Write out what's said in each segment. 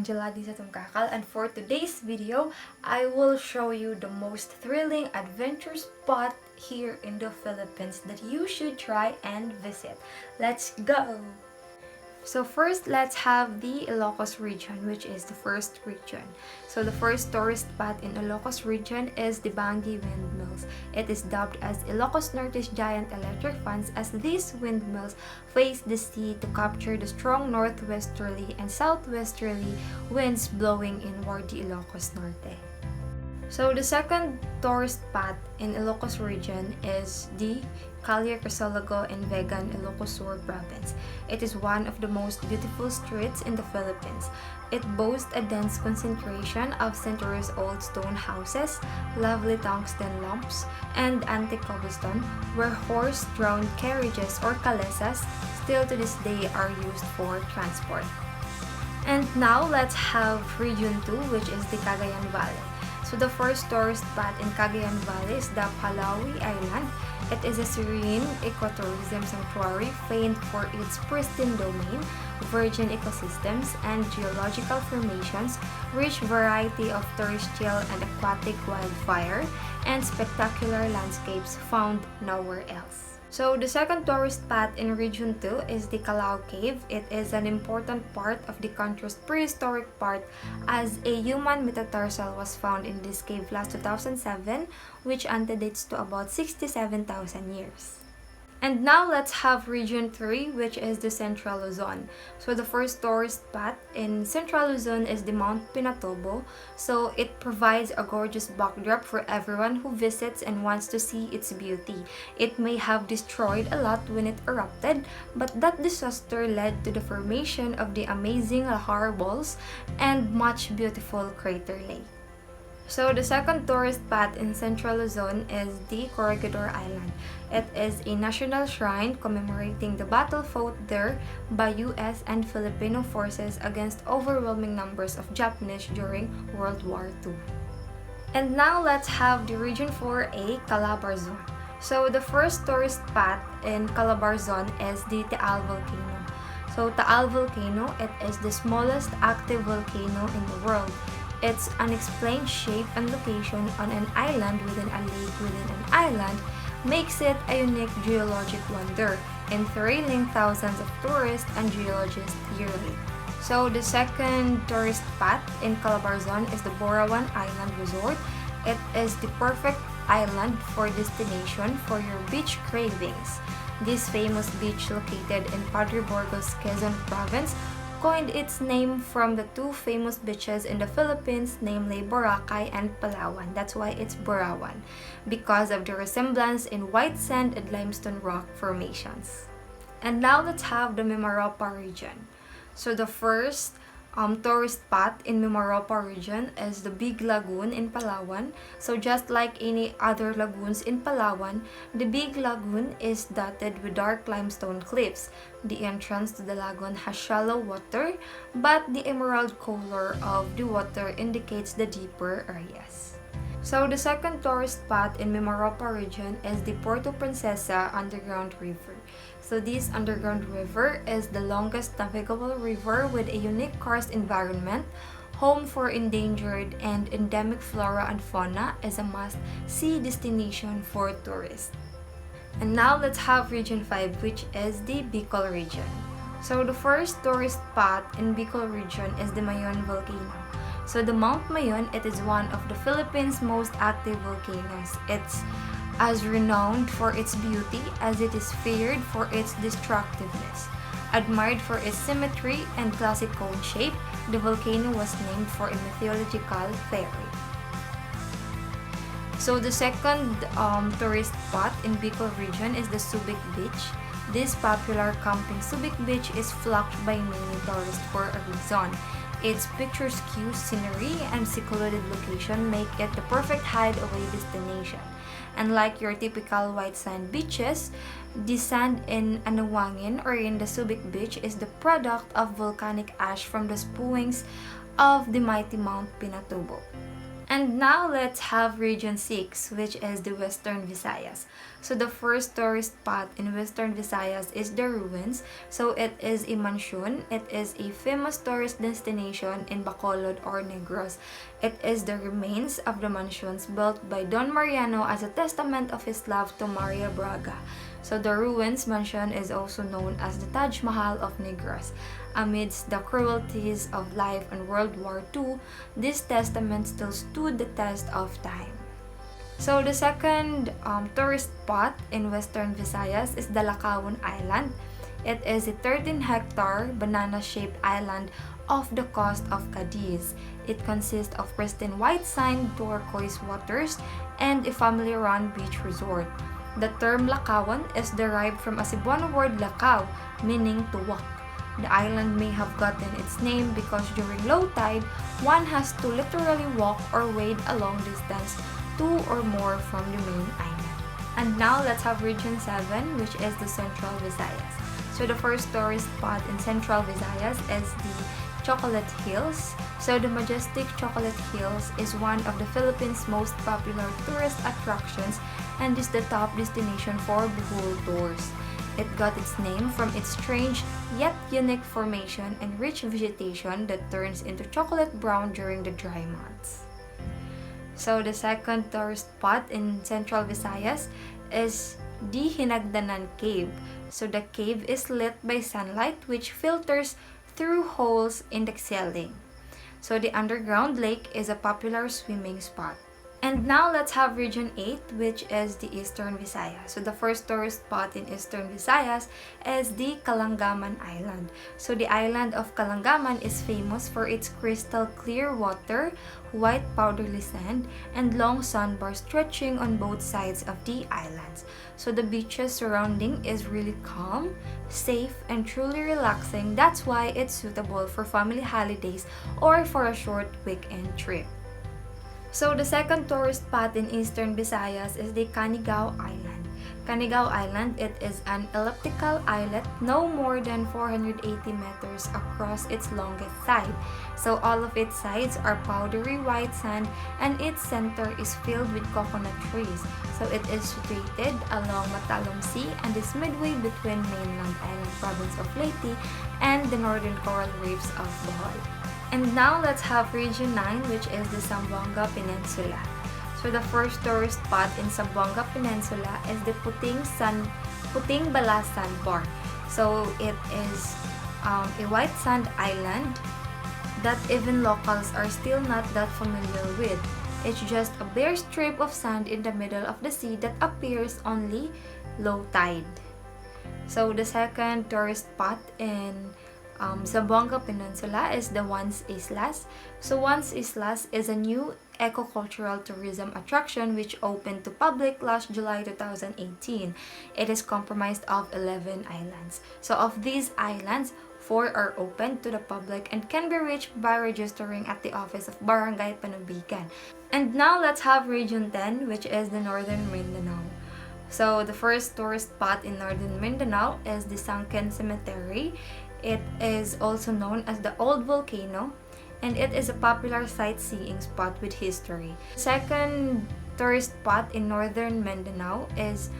Angela di Satumcacal, and for today's video, I will show you the most thrilling adventure spot here in the Philippines that you should try and visit. Let's go! So first, let's have the Ilocos region, which is the first region. So the first tourist spot in Ilocos region is the Bangi Windmills. It is dubbed as Ilocos Norte's giant electric fans, as these windmills face the sea to capture the strong northwesterly and southwesterly winds blowing inward the Ilocos Norte. So the second tourist spot in Ilocos region is the Calle Crisologo in Vegan, Ilocos Sur province. It is one of the most beautiful streets in the Philippines. It boasts a dense concentration of centuries-old stone houses, lovely tungsten lamps, and antique cobblestone, where horse-drawn carriages or calesas still to this day are used for transport. And now let's have Region 2, which is the Cagayan Valley. So the first tourist spot in Cagayan Valley is the Palawi Island. It is a serene ecotourism sanctuary famed for its pristine domain, virgin ecosystems, and geological formations, rich variety of terrestrial and aquatic wildfire, and spectacular landscapes found nowhere else. So the second tourist spot in Region 2 is the Calao Cave. It is an important part of the country's prehistoric part, as a human metatarsal was found in this cave last 2007, which antedates to about 67,000 years. And now let's have Region 3, which is the Central Luzon. So the first tourist spot in Central Luzon is the Mount Pinatubo. So it provides a gorgeous backdrop for everyone who visits and wants to see its beauty. It may have destroyed a lot when it erupted, but that disaster led to the formation of the amazing lahar balls and much beautiful crater lake. So the second tourist spot in Central Luzon is the Corregidor Island. It is a national shrine commemorating the battle fought there by US and Filipino forces against overwhelming numbers of Japanese during World War II. And now let's have the Region 4A, Calabarzon. So the first tourist spot in Calabarzon is the Taal volcano. So Taal volcano, it is the smallest active volcano in the world. Its unexplained shape and location on an island within a lake within an island makes it a unique geologic wonder, enthralling thousands of tourists and geologists yearly. So the second tourist spot in Calabarzon is the Borawan Island Resort. It is the perfect island for destination for your beach cravings. This famous beach located in Padre Burgos, Quezon province coined its name from the two famous beaches in the Philippines, namely Boracay and Palawan. That's why it's Borawan, because of the resemblance in white sand and limestone rock formations. And now let's have the Mimaropa region. So the first tourist spot in Mimaropa region is the Big Lagoon in Palawan. So just like any other lagoons in Palawan, the Big Lagoon is dotted with dark limestone cliffs. The entrance to the lagoon has shallow water, but the emerald color of the water indicates the deeper areas. So the second tourist spot in Mimaropa region is the Puerto Princesa underground river. So this underground river is the longest navigable river with a unique karst environment, home for endangered and endemic flora and fauna, is a must-see destination for tourists. And now let's have Region 5, which is the Bicol region. So the first tourist spot in Bicol region is the Mayon volcano. So the Mount Mayon, it is one of the Philippines' most active volcanoes. It's as renowned for its beauty as it is feared for its destructiveness. Admired for its symmetry and classic cone shape, the volcano was named for a mythological fairy. So the second tourist spot in Bicol region is the Subic Beach. This popular camping Subic Beach is flocked by many tourists for a reason. Its picturesque scenery and secluded location make it the perfect hideaway destination. Unlike your typical white sand beaches, the sand in Anawangin or in the Subic Beach is the product of volcanic ash from the spewings of the mighty Mount Pinatubo. And now let's have Region 6, which is the Western Visayas. So the first tourist spot in Western Visayas is the ruins. So it is a mansion. It is a famous tourist destination in Bacolod or Negros. It is the remains of the mansions built by Don Mariano as a testament of his love to Maria Braga. So the ruins mansion is also known as the Taj Mahal of Negros. Amidst the cruelties of life in World War II, this testament still stood the test of time. So the second tourist spot in Western Visayas is the Lakawan Island. It is a 13-hectare banana-shaped island off the coast of Cadiz. It consists of pristine white sand, turquoise waters, and a family-run beach resort. The term Lakawan is derived from a Cebuano word lakaw, meaning to walk. The island may have gotten its name because during low tide, one has to literally walk or wade a long distance, 2 or more from the main island. And now let's have Region 7, which is the Central Visayas. So the first tourist spot in Central Visayas is the Chocolate Hills. So the majestic Chocolate Hills is one of the Philippines' most popular tourist attractions and is the top destination for Bohol tours. It got its name from its strange yet unique formation and rich vegetation that turns into chocolate brown during the dry months. So the second tourist spot in Central Visayas is the Hinagdanan Cave. So the cave is lit by sunlight which filters through holes in the ceiling. So the underground lake is a popular swimming spot. And now let's have Region 8, which is the Eastern Visayas. So the first tourist spot in Eastern Visayas is the Kalangaman Island. So the island of Kalangaman is famous for its crystal clear water, white powdery sand, and long sandbars stretching on both sides of the islands. So the beaches surrounding is really calm, safe, and truly relaxing. That's why it's suitable for family holidays or for a short weekend trip. So the second tourist spot in Eastern Visayas is the Canigao Island. Canigao Island, it is an elliptical islet no more than 480 meters across its longest side. So all of its sides are powdery white sand and its center is filled with coconut trees. So it is situated along Matalom Sea and is midway between mainland island province of Leyte and the northern coral reefs of Bohol. And now let's have Region 9, which is the Zamboanga Peninsula. So the first tourist spot in Zamboanga Peninsula is the Puting Balas Sandbar. So it is a white sand island that even locals are still not that familiar with. It's just a bare strip of sand in the middle of the sea that appears only low tide. So the second tourist spot in Zamboanga Peninsula is the Once Islas. So Once Islas is a new eco-cultural tourism attraction which opened to public last July 2018. It is comprised of 11 islands. So of these islands, 4 are open to the public and can be reached by registering at the office of Barangay Panubigan. And now let's have Region 10, which is the Northern Mindanao. So the first tourist spot in Northern Mindanao is the Sunken Cemetery. It is also known as the Old Volcano, and it is a popular sightseeing spot with history. Second tourist spot in Northern Mindanao is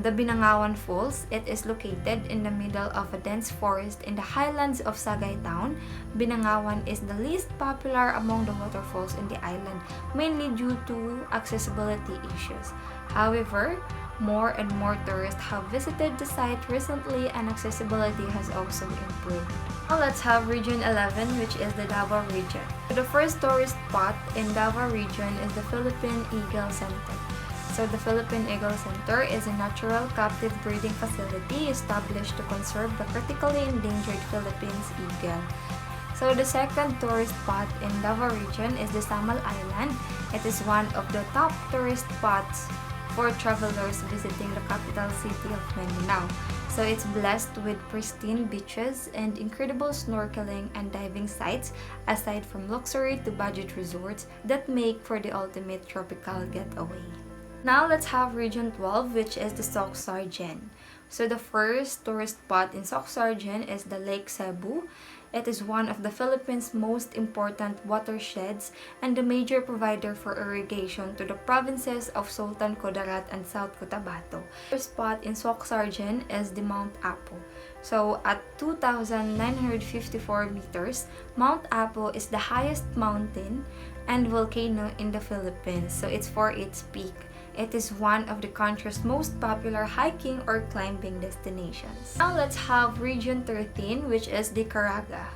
the Binangawan Falls. It is located in the middle of a dense forest in the highlands of Sagay Town. Binangawan is the least popular among the waterfalls in the island, mainly due to accessibility issues. However, more and more tourists have visited the site recently and accessibility has also improved. Now let's have Region 11, which is the Davao region. The first tourist spot in Davao region is the Philippine Eagle Center. So the Philippine Eagle Center is a natural captive breeding facility established to conserve the critically endangered Philippines eagle. So the second tourist spot in Davao region is the Samal Island. It is one of the top tourist spots for travelers visiting the capital city of Mindanao. So it's blessed with pristine beaches and incredible snorkeling and diving sites, aside from luxury to budget resorts that make for the ultimate tropical getaway. Now let's have Region 12, which is the Soc-Sargen. So the first tourist spot in Soc-Sargen is the Lake Cebu. It is one of the Philippines' most important watersheds and a major provider for irrigation to the provinces of Sultan Kudarat and South Cotabato. The spot in Soaksargen is the Mount Apo. So at 2,954 meters, Mount Apo is the highest mountain and volcano in the Philippines. So it's for its peak. It is one of the country's most popular hiking or climbing destinations. Now let's have Region 13, which is the Caraga.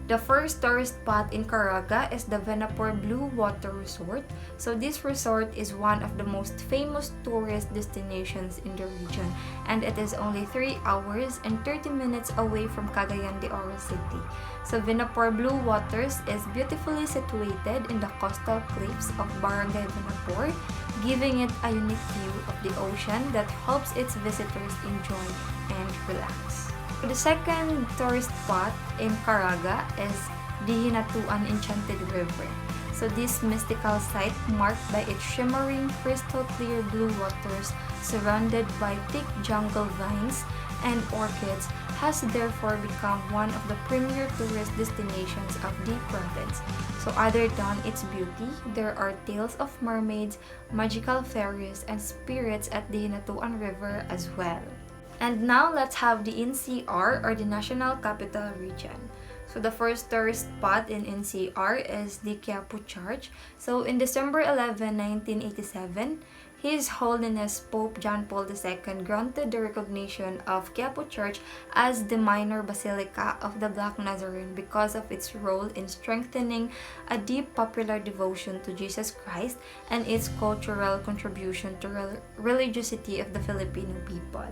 The first tourist spot in Caraga is the Venapor Blue Water Resort. So this resort is one of the most famous tourist destinations in the region, and it is only 3 hours and 30 minutes away from Cagayan de Oro City. So Venapor Blue Waters is beautifully situated in the coastal cliffs of Barangay Venapor, giving it a unique view of the ocean that helps its visitors enjoy and relax. The second tourist spot in Caraga is the Hinatuan Enchanted River. So this mystical site, marked by its shimmering, crystal clear blue waters surrounded by thick jungle vines and orchids, has therefore become one of the premier tourist destinations of the province. So other than its beauty, there are tales of mermaids, magical fairies, and spirits at the Hinatuan River as well. And now let's have the NCR, or the National Capital Region. So the first tourist spot in NCR is the Quiapo Church. So in December 11, 1987, His Holiness Pope John Paul II granted the recognition of Quiapo Church as the minor basilica of the Black Nazarene because of its role in strengthening a deep popular devotion to Jesus Christ and its cultural contribution to religiosity of the Filipino people.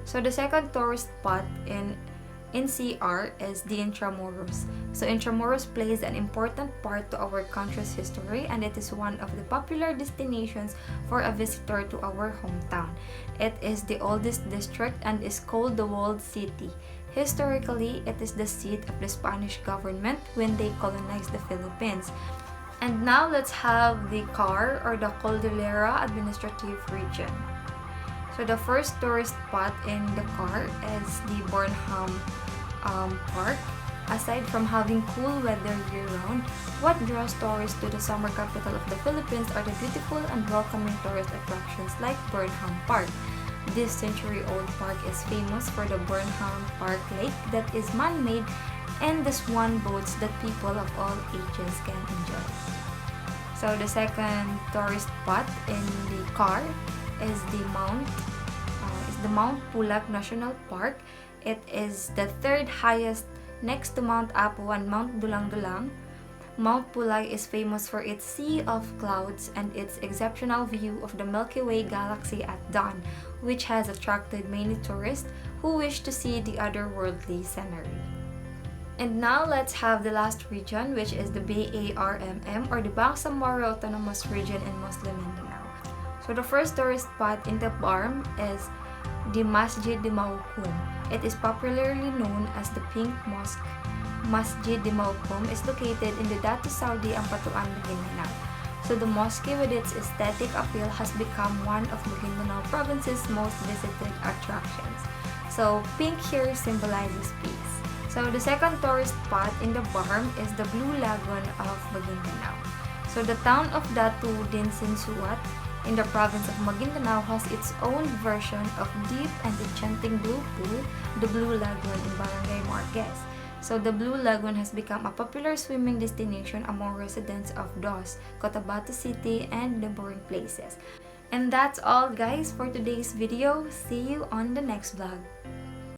So the second tourist spot in NCR is the Intramuros. So Intramuros plays an important part to our country's history, and it is one of the popular destinations for a visitor to our hometown. It is the oldest district and is called the Walled City. Historically, it is the seat of the Spanish government when they colonized the Philippines. And now let's have the CAR, or the Cordillera Administrative Region. So the first tourist spot in the CAR is the Burnham Park. Aside from having cool weather year-round, what draws tourists to the summer capital of the Philippines are the beautiful and welcoming tourist attractions like Burnham Park. This century-old park is famous for the Burnham Park Lake that is man-made and the swan boats that people of all ages can enjoy. So the second tourist spot in the CAR is the Mount Pulag National Park. It is the third highest next to Mount Apo and Mount Dulang-Dulang. Mount Pulag is famous for its sea of clouds and its exceptional view of the Milky Way galaxy at dawn, which has attracted many tourists who wish to see the otherworldly scenery. And now let's have the last region, which is the BARMM, or the Bangsamoro Autonomous Region in Muslim Mindanao. So the first tourist spot in the BARM is the Masjid de Maukum. It is popularly known as the Pink Mosque. Masjid de Maukum is located in the Datu Saudi Ampatuan, Maguindanao. So the mosque, with its aesthetic appeal, has become one of Maguindanao province's most visited attractions. So pink here symbolizes peace. So the second tourist spot in the BARM is the Blue Lagoon of Maguindanao. So the town of Datu Dinsinsuat in the province of Maguindanao has its own version of deep and enchanting blue pool, the Blue Lagoon in Barangay Marquez. So the Blue Lagoon has become a popular swimming destination among residents of Dos, Cotabato City, and neighboring places. And that's all, guys, for today's video. See you on the next vlog.